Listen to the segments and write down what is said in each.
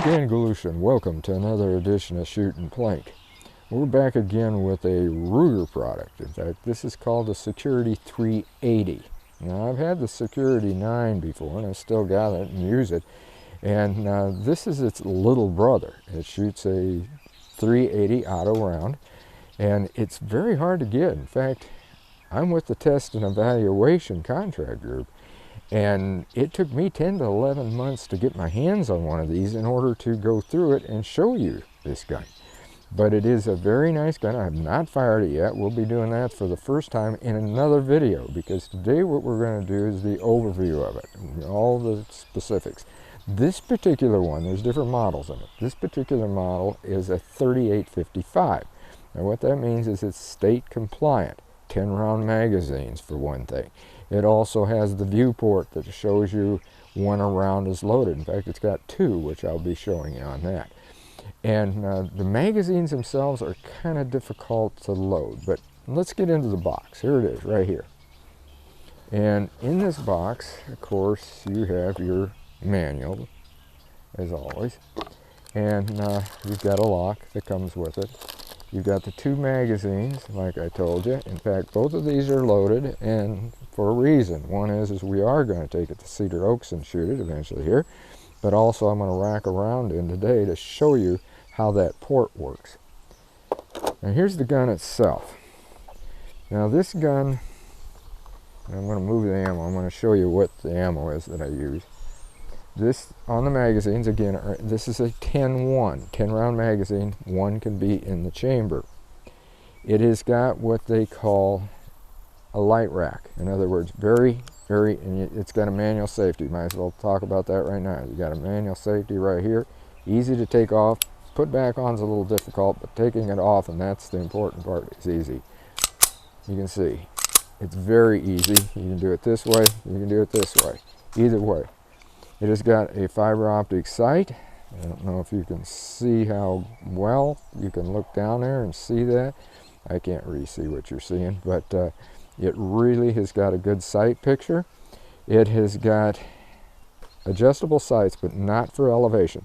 again, Galushan. Welcome to another edition of Shootin' Plink. We're back again with a Ruger product. In fact, this is called the Security-380. Now, I've had the Security-9 before, and I still got it and use it. And this is its little brother. It shoots a 380 auto round, and it's very hard to get. In fact, I'm with the Test and Evaluation Contract Group, and it took me 10 to 11 months to get my hands on one of these in order to go through it and show you this gun. But it is a very nice gun. I have not fired it yet. We'll be doing that for the first time in another video, because today what we're going to do is the overview of it, all the specifics. This particular one, there's different models in it. This particular model is a 3855. Now what that means is it's state compliant. 10-round magazines for one thing. It also has the viewport that shows you when a round is loaded. In fact, it's got two, which I'll be showing you on that. And the magazines themselves are kind of difficult to load, but let's get into the box. Here it is, right here. And in this box, of course, you have your manual, as always. And you've got a lock that comes with it. You've got the two magazines, like I told you. In fact, both of these are loaded, and for a reason. One is we are going to take it to Cedar Oaks and shoot it eventually here. But also I'm going to rack around in today to show you how that port works. Now here's the gun itself. Now this gun, I'm going to move the ammo. I'm going to show you what the ammo is that I use. This, on the magazines, again, this is a 10-round magazine. One can be in the chamber. It has got what they call a light rack. In other words, and it's got a manual safety. Might as well talk about that right now. You got a manual safety right here. Easy to take off. Put back on is a little difficult, but taking it off, and that's the important part, is easy. You can see, it's very easy. You can do it this way, you can do it this way. Either way. It has got a fiber optic sight. I don't know if you can see how well. You can look down there and see that. I can't really see what you're seeing, but it really has got a good sight picture. It has got adjustable sights, but not for elevation.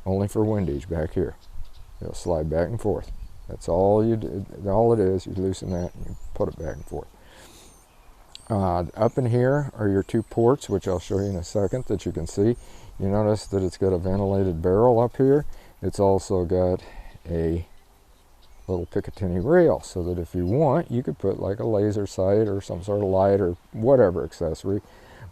Only for windage back here. It'll slide back and forth. That's all you do. All it is, you loosen that and you put it back and forth. Up in here are your two ports, which I'll show you in a second, that you can see. You notice that it's got a ventilated barrel up here. It's also got a little Picatinny rail, so that if you want, you could put like a laser sight or some sort of light or whatever accessory.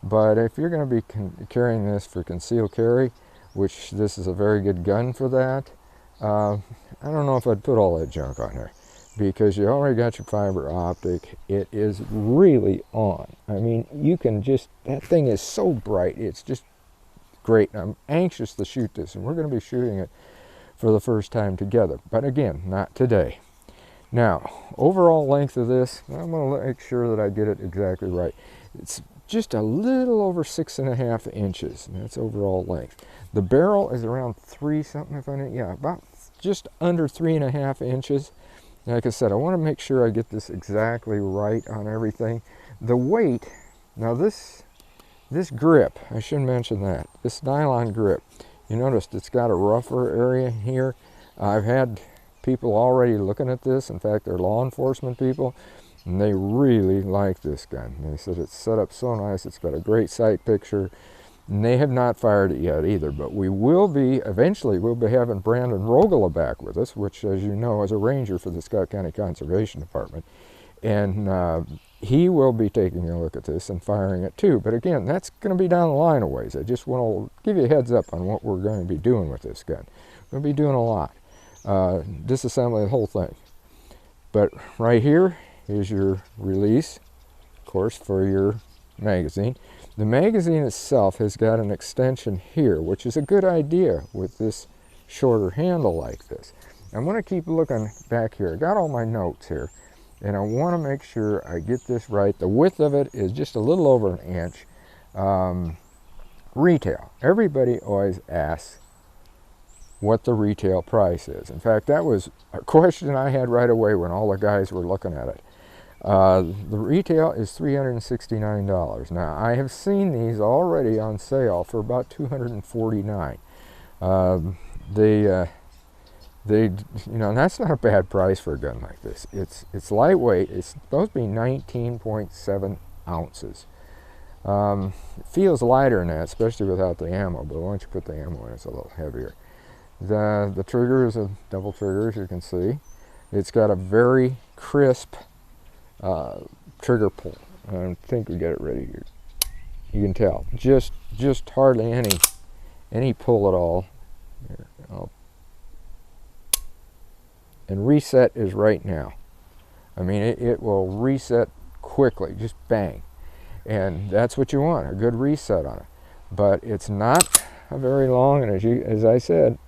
But if you're going to be carrying this for concealed carry, which this is a very good gun for that, I don't know if I'd put all that junk on there, because you already got your fiber optic. It is really on. I mean, you can just, that thing is so bright, it's just great. I'm anxious to shoot this, and we're going to be shooting it for the first time together, but again, not today. Now, overall length of this, I'm going to make sure that I get it exactly right. It's just a little over 6.5 inches, and that's overall length. The barrel is around 3 something, if I know, yeah, about just under 3.5 inches. Like I said, I want to make sure I get this exactly right on everything. The weight, now this grip, I should mention that, this nylon grip, you noticed it's got a rougher area here. I've had people already looking at this. In fact, they're law enforcement people, and they really like this gun. They said it's set up so nice, it's got a great sight picture. And they have not fired it yet either, but we will be, eventually we'll be having Brandon Rogala back with us, which, as you know, is a ranger for the Scott County Conservation Department. And he will be taking a look at this and firing it too. But again, that's going to be down the line a ways. I just want to give you a heads up on what we're going to be doing with this gun. We're going to be doing a lot. Disassembly the whole thing. But right here is your release, of course, for your magazine. The magazine itself has got an extension here, which is a good idea with this shorter handle like this. I'm going to keep looking back here. I got all my notes here, and I want to make sure I get this right. The width of it is just a little over 1 inch. Retail. Everybody always asks what the retail price is. In fact, that was a question I had right away when all the guys were looking at it. The retail is $369. Now, I have seen these already on sale for about $249. They, that's not a bad price for a gun like this. It's lightweight. It's supposed to be 19.7 ounces. It feels lighter than that, especially without the ammo, but once you put the ammo in, it's a little heavier. The trigger is a double trigger, as you can see. It's got a very crisp trigger pull. I think we got it ready here. You can tell, just hardly any pull at all. Here, and reset is right now. I mean, it will reset quickly, just bang. And that's what you want, a good reset on it. But it's not a very long, and as I said,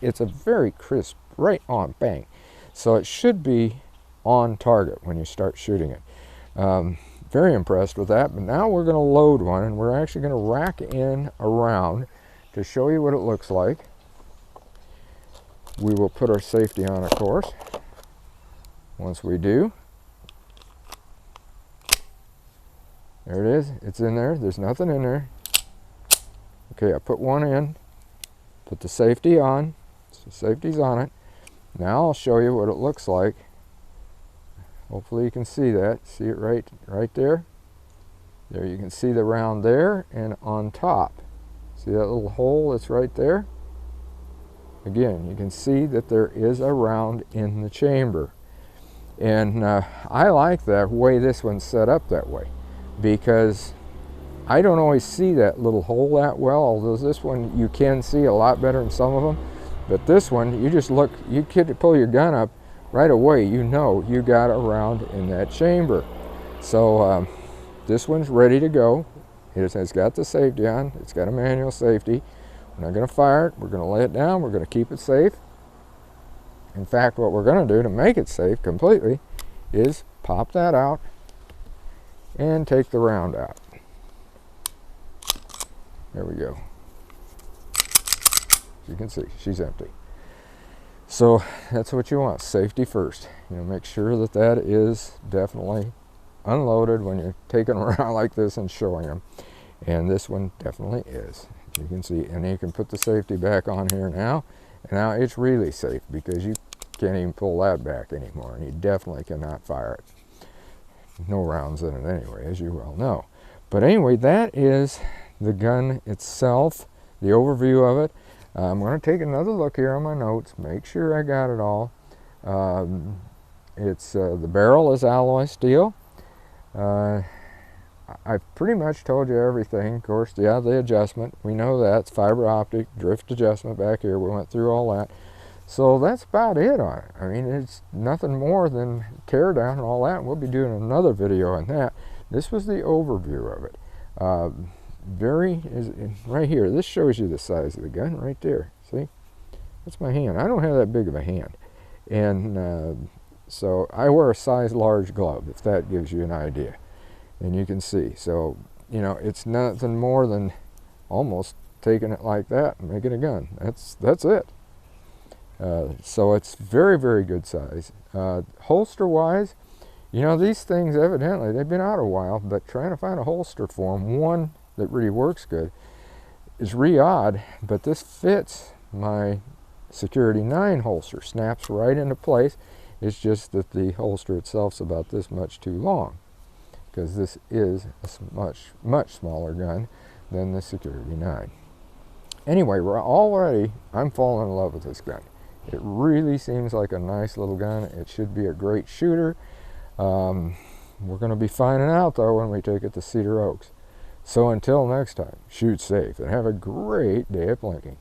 it's a very crisp, right on, bang. So it should be on target when you start shooting it. Very impressed with that, but now we're going to load one, and we're actually going to rack in a round to show you what it looks like. We will put our safety on, of course. Once we do, there it is. It's in there. There's nothing in there. Okay, I put one in. Put the safety on. So safety's on it. Now I'll show you what it looks like. Hopefully you can see that. See it right there? There, you can see the round there, and on top. See that little hole that's right there? Again, you can see that there is a round in the chamber. And I like the way this one's set up that way, because I don't always see that little hole that well, although this one you can see a lot better than some of them. But this one, you just look, you could pull your gun up right away, you know you got a round in that chamber. So this one's ready to go. It's got the safety on, it's got a manual safety. We're not going to fire it, we're going to lay it down, we're going to keep it safe. In fact, what we're going to do to make it safe completely is pop that out and take the round out. There we go. As you can see, she's empty. So that's what you want, safety first. Make sure that that is definitely unloaded when you're taking them around like this and showing them. And this one definitely is. You can see, and you can put the safety back on here now. And now it's really safe, because you can't even pull that back anymore, and you definitely cannot fire it. No rounds in it anyway, as you well know. But anyway, that is the gun itself, the overview of it. I'm going to take another look here on my notes, make sure I got it all. The barrel is alloy steel. I've pretty much told you everything. Of course, yeah, the adjustment, we know that. It's fiber optic, drift adjustment back here. We went through all that. So that's about it on it. I mean, it's nothing more than tear down and all that. And we'll be doing another video on that. This was the overview of it. Right here, this shows you the size of the gun right there. See? That's my hand. I don't have that big of a hand. And so I wear a size large glove, if that gives you an idea. And you can see, so it's nothing more than almost taking it like that and making a gun. That's it. So it's very, very good size. Holster wise, these things evidently they've been out a while, but trying to find a holster for them, one that really works good, is odd. But this fits my Security-9 holster, snaps right into place. It's just that the holster itself's about this much too long, because this is a much smaller gun than the Security-9. Anyway, I'm falling in love with this gun. It really seems like a nice little gun. It should be a great shooter. We're going to be finding out, though, when we take it to Cedar Oaks. So until next time, shoot safe and have a great day of plinking.